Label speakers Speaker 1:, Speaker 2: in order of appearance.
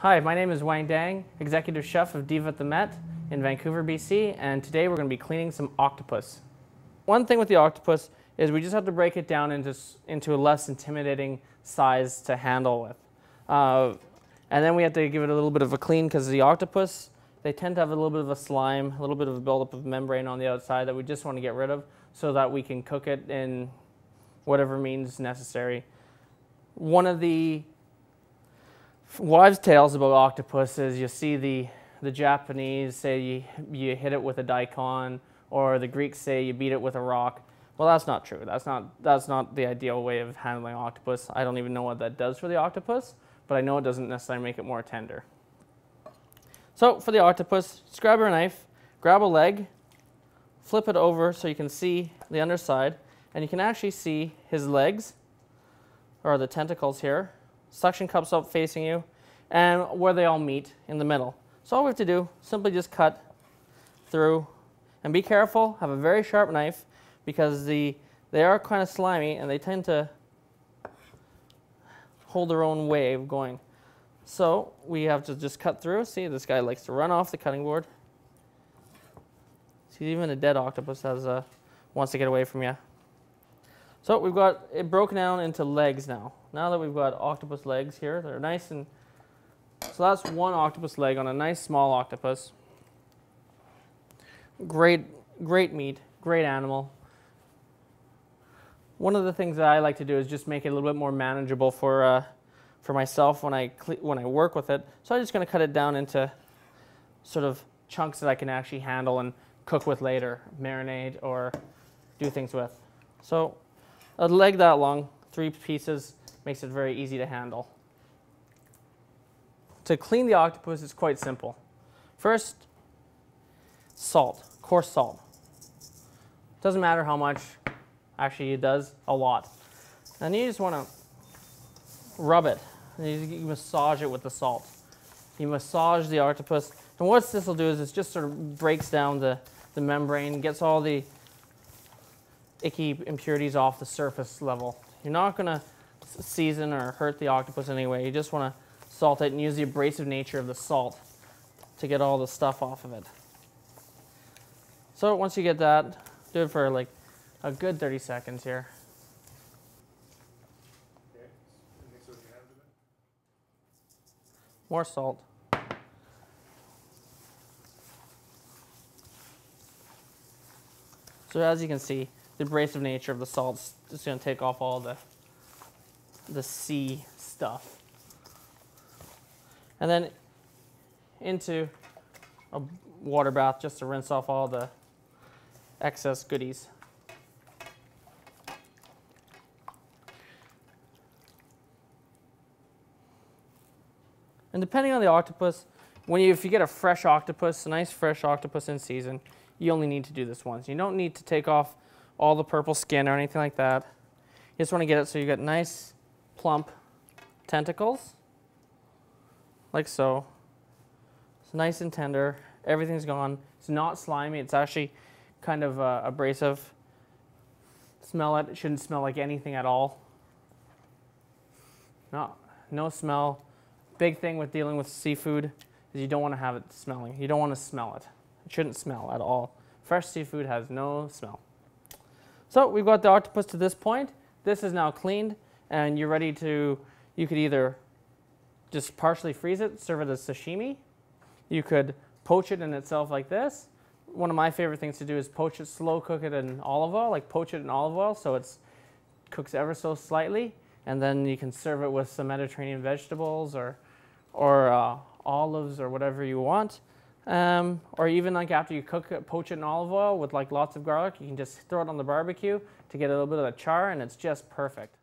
Speaker 1: Hi, my name is Quang Dang, Executive Chef of Diva at the Met in Vancouver, BC, and today we're going to be cleaning some octopus. One thing with the octopus is we just have to break it down into a less intimidating size to handle with. And then we have to give it a little bit of a clean because the octopus, they tend to have a little bit of a slime, a little bit of a buildup of membrane on the outside that we just want to get rid of so that we can cook it in whatever means necessary. One of the wives' tales about octopus is you see the Japanese say you hit it with a daikon, or the Greeks say you beat it with a rock. Well, that's not true. That's not the ideal way of handling octopus. I don't even know what that does for the octopus, but I know it doesn't necessarily make it more tender. So for the octopus, just grab your knife, grab a leg, flip it over so you can see the underside, and you can actually see his legs, or the tentacles here. Suction cups up facing you, and where they all meet in the middle. So all we have to do, simply just cut through, and be careful, have a very sharp knife, because they are kind of slimy, and they tend to hold their own way of going. So we have to just cut through. See, this guy likes to run off the cutting board. See, even a dead octopus wants to get away from you. So we've got it broken down into legs now. Now that we've got octopus legs here, they're nice and... So that's one octopus leg on a nice small octopus. Great meat, great animal. One of the things that I like to do is just make it a little bit more manageable for myself when I work with it. So I'm just going to cut it down into sort of chunks that I can actually handle and cook with later, marinate or do things with. So a leg that long, 3 pieces, makes it very easy to handle. To clean the octopus is quite simple. First, salt, coarse salt. Doesn't matter how much, actually it does a lot. And you just want to rub it. You massage it with the salt. You massage the octopus. And what this will do is it just sort of breaks down the membrane, gets all the icky impurities off the surface level. You're not going to season or hurt the octopus anyway. You just want to salt it and use the abrasive nature of the salt to get all the stuff off of it. So once you get that, do it for like a good 30 seconds here.
Speaker 2: Okay. Mix it with your hands a bit.
Speaker 1: More salt. So as you can see, the abrasive nature of the salt is just going to take off all the sea stuff. And then into a water bath just to rinse off all the excess goodies. And depending on the octopus, if you get a fresh octopus, a nice fresh octopus in season, you only need to do this once. You don't need to take off all the purple skin or anything like that. You just want to get it so you get nice, plump tentacles, like so. It's nice and tender. Everything's gone. It's not slimy. It's actually kind of abrasive. Smell it. It shouldn't smell like anything at all. No smell. Big thing with dealing with seafood is you don't want to have it smelling. You don't want to smell it. It shouldn't smell at all. Fresh seafood has no smell. So we've got the octopus to this point. This is now cleaned, and you're ready to, you could either just partially freeze it, serve it as sashimi. You could poach it in itself like this. One of my favorite things to do is poach it, slow cook it in olive oil, like poach it in olive oil so it cooks ever so slightly, and then you can serve it with some Mediterranean vegetables or olives or whatever you want. Or even like after you poach it in olive oil with like lots of garlic, you can just throw it on the barbecue to get a little bit of the char, and it's just perfect.